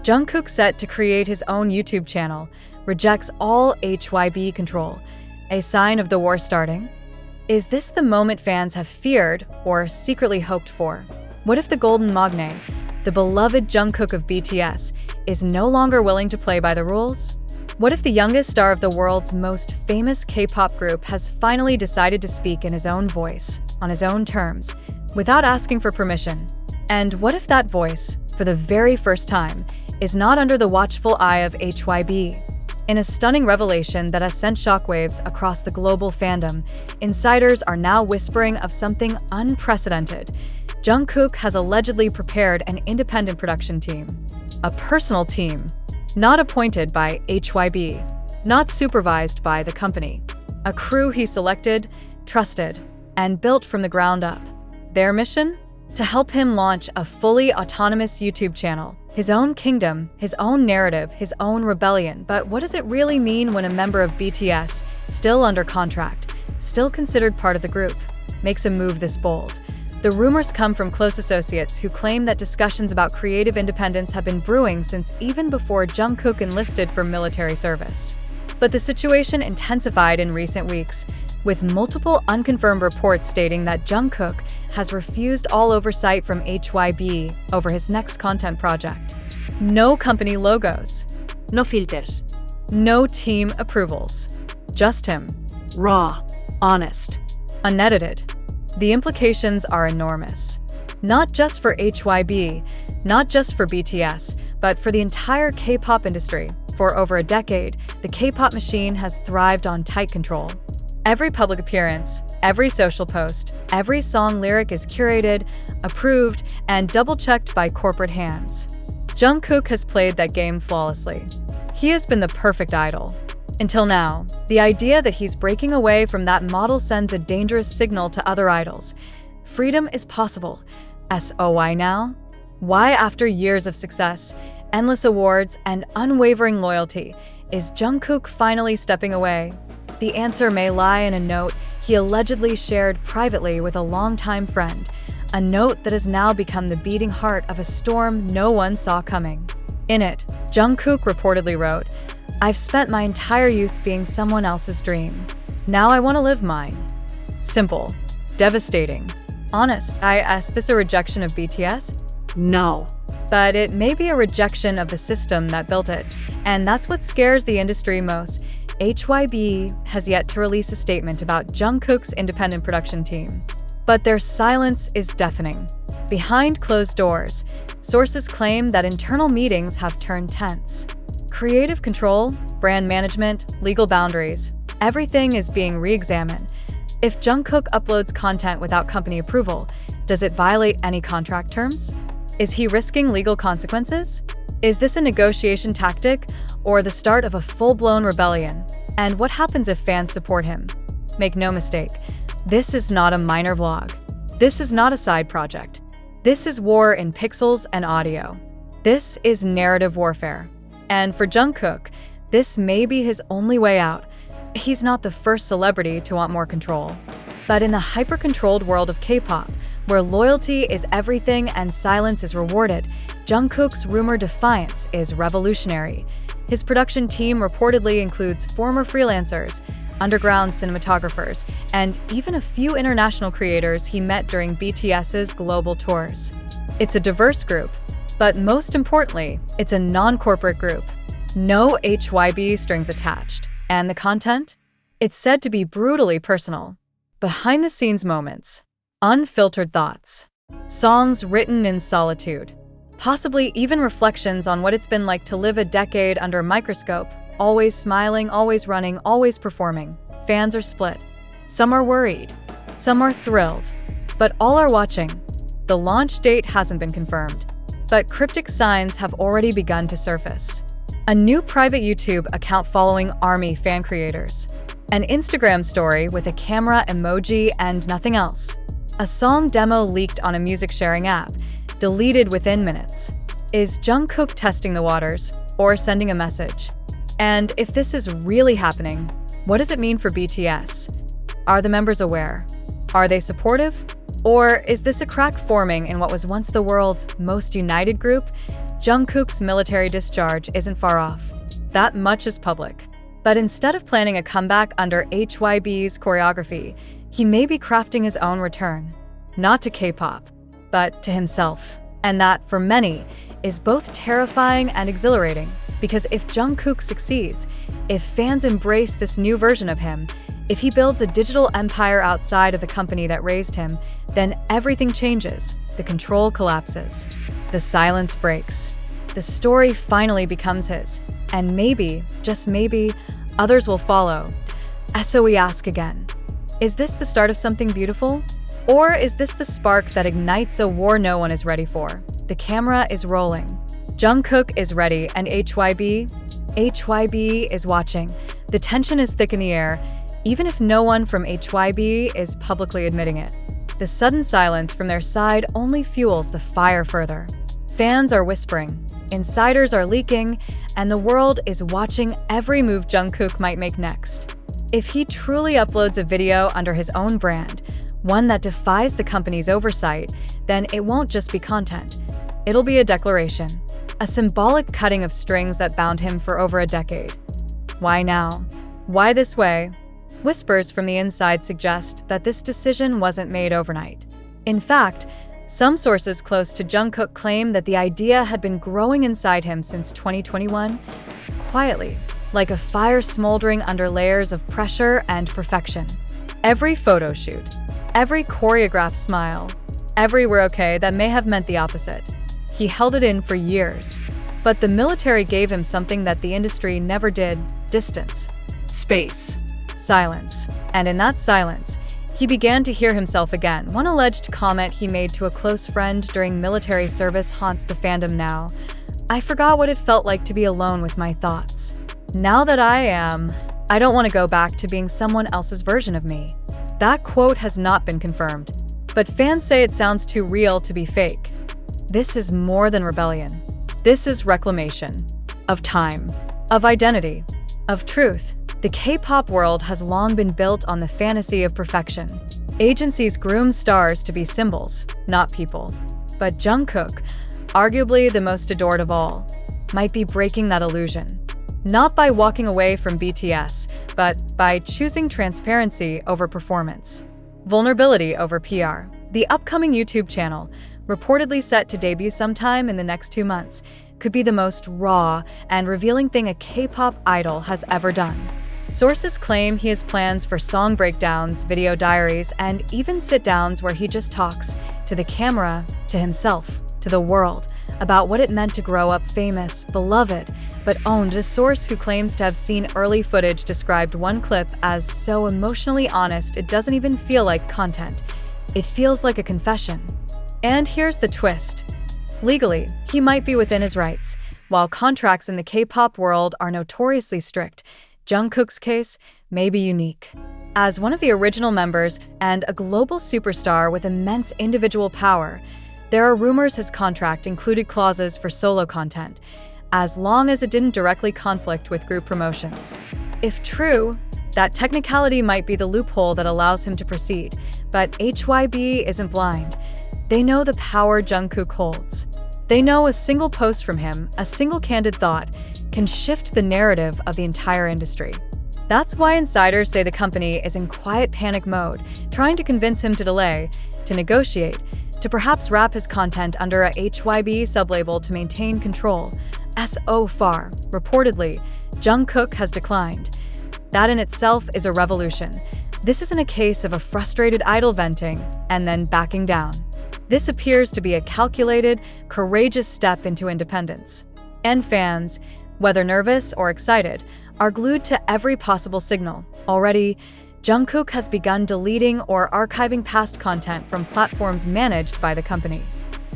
Jungkook, set to create his own YouTube channel, rejects all HYBE control. A sign of the war starting? Is this the moment fans have feared or secretly hoped for? What if the golden magne, the beloved Jungkook of BTS, is no longer willing to play by the rules? What if the youngest star of the world's most famous K-pop group has finally decided to speak in his own voice, on his own terms, without asking for permission? And what if that voice, for the very first time, is not under the watchful eye of HYBE? In a stunning revelation that has sent shockwaves across the global fandom, insiders are now whispering of something unprecedented. Jungkook has allegedly prepared an independent production team. A personal team, not appointed by HYBE, not supervised by the company. A crew he selected, trusted, and built from the ground up. Their mission? To help him launch a fully autonomous YouTube channel. His own kingdom, his own narrative, his own rebellion. But what does it really mean when a member of BTS, still under contract, still considered part of the group, makes a move this bold? The rumors come from close associates who claim that discussions about creative independence have been brewing since even before Jungkook enlisted for military service. But the situation intensified in recent weeks, with multiple unconfirmed reports stating that Jungkook has refused all oversight from HYBE over his next content project. No company logos. No filters. No team approvals. Just him. Raw. Honest. Unedited. The implications are enormous. Not just for HYBE, not just for BTS, but for the entire K-pop industry. For over a decade, the K-pop machine has thrived on tight control. Every public appearance, every social post, every song lyric is curated, approved, and double-checked by corporate hands. Jungkook has played that game flawlessly. He has been the perfect idol. Until now, the idea that he's breaking away from that model sends a dangerous signal to other idols. Freedom is possible. SOY now? Why, after years of success, endless awards, and unwavering loyalty, is Jungkook finally stepping away? The answer may lie in a note he allegedly shared privately with a longtime friend, a note that has now become the beating heart of a storm no one saw coming. In it, Jungkook reportedly wrote, "I've spent my entire youth being someone else's dream. Now I want to live mine." Simple. Devastating. Honest. Is this a rejection of BTS? No. But it may be a rejection of the system that built it, and that's what scares the industry most. HYBE has yet to release a statement about Jungkook's independent production team. But their silence is deafening. Behind closed doors, sources claim that internal meetings have turned tense. Creative control, brand management, legal boundaries, everything is being re-examined. If Jungkook uploads content without company approval, does it violate any contract terms? Is he risking legal consequences? Is this a negotiation tactic or the start of a full-blown rebellion? And what happens if fans support him? Make no mistake, this is not a minor vlog. This is not a side project. This is war in pixels and audio. This is narrative warfare. And for Jungkook, this may be his only way out. He's not the first celebrity to want more control. But in the hyper-controlled world of K-pop, where loyalty is everything and silence is rewarded, Jungkook's rumored defiance is revolutionary. His production team reportedly includes former freelancers, underground cinematographers, and even a few international creators he met during BTS's global tours. It's a diverse group, but most importantly, it's a non-corporate group. No HYBE strings attached. And the content? It's said to be brutally personal. Behind-the-scenes moments, unfiltered thoughts, songs written in solitude, possibly even reflections on what it's been like to live a decade under a microscope, always smiling, always running, always performing. Fans are split. Some are worried, some are thrilled, but all are watching. The launch date hasn't been confirmed, but cryptic signs have already begun to surface. A new private YouTube account following ARMY fan creators, an Instagram story with a camera emoji and nothing else, a song demo leaked on a music sharing app, deleted within minutes. Is Jungkook testing the waters or sending a message? And if this is really happening, what does it mean for BTS? Are the members aware? Are they supportive? Or is this a crack forming in what was once the world's most united group? Jungkook's military discharge isn't far off. That much is public. But instead of planning a comeback under HYBE's choreography, he may be crafting his own return. Not to K-pop, but to himself. And that, for many, is both terrifying and exhilarating. Because if Jungkook succeeds, if fans embrace this new version of him, if he builds a digital empire outside of the company that raised him, then everything changes. The control collapses. The silence breaks. The story finally becomes his. And maybe, just maybe, others will follow. So we ask again, is this the start of something beautiful? Or is this the spark that ignites a war no one is ready for? The camera is rolling. Jungkook is ready, and HYBE is watching. The tension is thick in the air, even if no one from HYBE is publicly admitting it. The sudden silence from their side only fuels the fire further. Fans are whispering, insiders are leaking, and the world is watching every move Jungkook might make next. If he truly uploads a video under his own brand, one that defies the company's oversight, then it won't just be content. It'll be a declaration, a symbolic cutting of strings that bound him for over a decade. Why now? Why this way? Whispers from the inside suggest that this decision wasn't made overnight. In fact, some sources close to Jungkook claim that the idea had been growing inside him since 2021, quietly, like a fire smoldering under layers of pressure and perfection. Every photo shoot, every choreographed smile, every "we're okay" that may have meant the opposite. He held it in for years. But the military gave him something that the industry never did: distance, Space. silence. And in that silence, he began to hear himself again. One alleged comment he made to a close friend during military service haunts the fandom now. "I forgot what it felt like to be alone with my thoughts. Now that I don't want to go back to being someone else's version of me." That quote has not been confirmed, but fans say it sounds too real to be fake. This is more than rebellion. This is reclamation. Of time. Of identity. Of truth. The K-pop world has long been built on the fantasy of perfection. Agencies groom stars to be symbols, not people. But Jungkook, arguably the most adored of all, might be breaking that illusion. Not by walking away from BTS, but by choosing transparency over performance. Vulnerability over PR. The upcoming YouTube channel, reportedly set to debut sometime in the next 2 months, could be the most raw and revealing thing a K-pop idol has ever done. Sources claim he has plans for song breakdowns, video diaries, and even sit-downs where he just talks to the camera, to himself, to the world, about what it meant to grow up famous, beloved, but owned. A source who claims to have seen early footage described one clip as so emotionally honest it doesn't even feel like content. It feels like a confession. And here's the twist. Legally, he might be within his rights. While contracts in the K-pop world are notoriously strict, Jungkook's case may be unique. As one of the original members and a global superstar with immense individual power, there are rumors his contract included clauses for solo content, as long as it didn't directly conflict with group promotions. If true, that technicality might be the loophole that allows him to proceed, but HYBE isn't blind. They know the power Jungkook holds. They know a single post from him, a single candid thought, can shift the narrative of the entire industry. That's why insiders say the company is in quiet panic mode, trying to convince him to delay, to negotiate, to perhaps wrap his content under a HYBE sublabel to maintain control. So far, reportedly, Jungkook has declined. That in itself is a revolution. This isn't a case of a frustrated idol venting and then backing down. This appears to be a calculated, courageous step into independence. And fans, whether nervous or excited, are glued to every possible signal. Already, Jungkook has begun deleting or archiving past content from platforms managed by the company.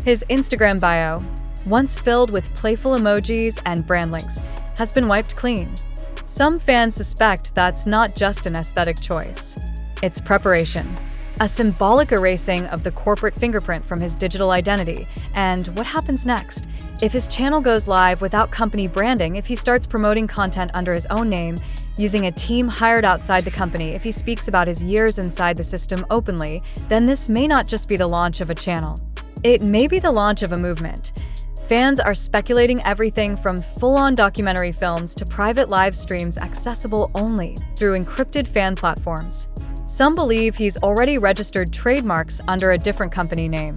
His Instagram bio, once filled with playful emojis and brand links, has been wiped clean. Some fans suspect that's not just an aesthetic choice. It's preparation. A symbolic erasing of the corporate fingerprint from his digital identity. And what happens next? If his channel goes live without company branding, if he starts promoting content under his own name, using a team hired outside the company, if he speaks about his years inside the system openly, then this may not just be the launch of a channel. It may be the launch of a movement. Fans are speculating everything from full-on documentary films to private live streams accessible only through encrypted fan platforms. Some believe he's already registered trademarks under a different company name.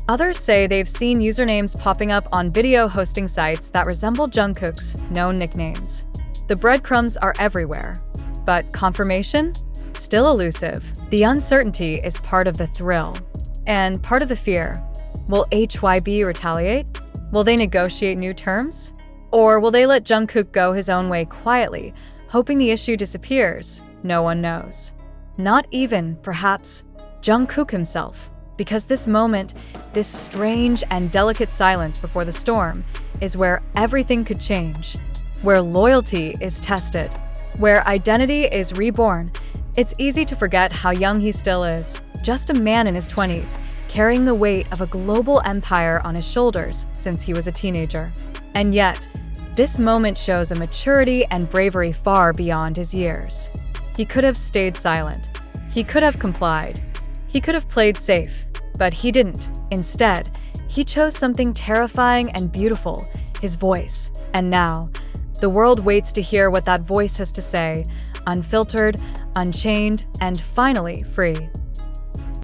Others say they've seen usernames popping up on video hosting sites that resemble Jungkook's known nicknames. The breadcrumbs are everywhere, but confirmation? Still elusive. The uncertainty is part of the thrill and part of the fear. Will HYBE retaliate? Will they negotiate new terms? Or will they let Jungkook go his own way quietly, hoping the issue disappears? No one knows. Not even, perhaps, Jungkook himself. Because this moment, this strange and delicate silence before the storm, is where everything could change. Where loyalty is tested. Where identity is reborn. It's easy to forget how young he still is. Just a man in his 20s, carrying the weight of a global empire on his shoulders since he was a teenager. And yet, this moment shows a maturity and bravery far beyond his years. He could have stayed silent. He could have complied. He could have played safe. But he didn't. Instead, he chose something terrifying and beautiful, his voice. And now, the world waits to hear what that voice has to say, unfiltered, unchained, and finally free.